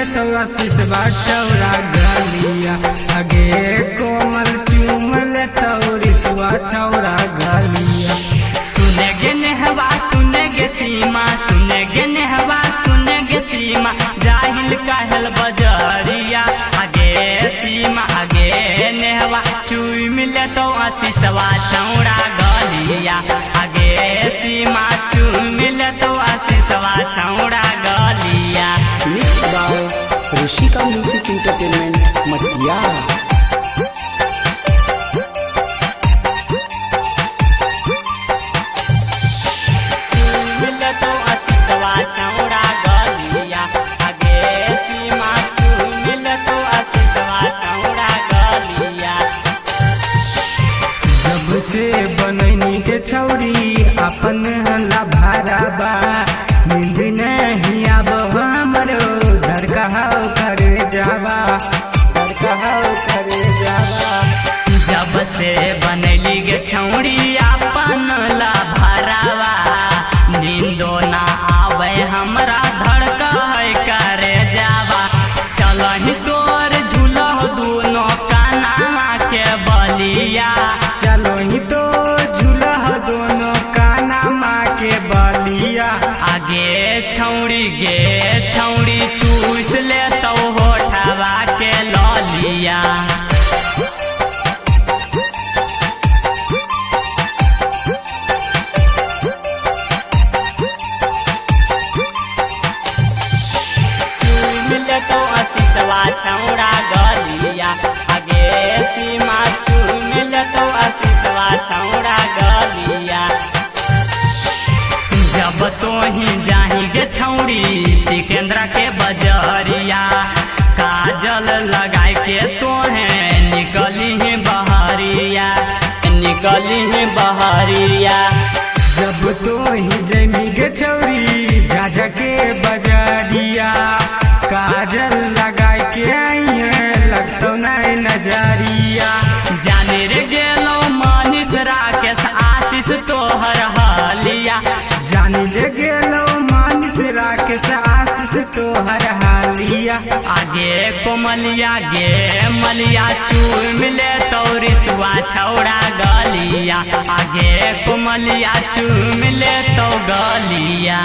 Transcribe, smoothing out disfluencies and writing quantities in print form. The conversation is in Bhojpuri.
मिले तो आशीषवा छौड़ा गलिया आगे कोमल चूम ले तो रिसवा छौड़ा गलिया। सुनेगे नेहवा सुनेगे सीमा सुनेगे नेहवा सुनेगे सीमा जाहिल कहल बजरिया आगे सीमा आगे नेहवा चुई मिले तो आशीषवा छौड़ा गलिया आगे सीमा चुई मिले तो आशीषवा छौड़ा गलिया। Mix by Rishika music entertainment मटिया। से बनैनी के छौड़ी अपन हल्ला भाराबा नींद नहीं आब हमरो धड़कहाव करे जावा धड़कहाव करे जावा। जब से बनैली गे छौड़ी अपन ला भाराबा नींदो ना आवे हमरा धड़कहाव करे जावा। चलही तोर झूलह दूनो काना के बलिया चलो ही तो झूलह दोनों काना माँ के बलिया। आगे छौड़ी गे छौड़ी चूस ले तो होठवा के ललिया। मिले तो आशीषवा छौड़ा गलिया आगे सीमा मिले तो आशीषवा छौड़ा गलिया। जब तो ही जाही गे छौड़ी सिकेंद्रा के बजरिया काजल लगाए के तोहे निकली ही बहरिया निकली ही बहरिया। जब तो ही जमी गे छौड़ी झाझा के बजरिया काजल लगा के आई है लगतो नहीं नजरिया। जाने रे गेलो मनीष राकेश आशीष तोहर हालिया जानी ले गेलो मानिस राकेश आशीष तोहर हालिया। आगे कोमलिया गे मलिया चूर मिले तो रिसवा छौड़ा गलिया आगे कोमलिया चूर मिले तो गलिया।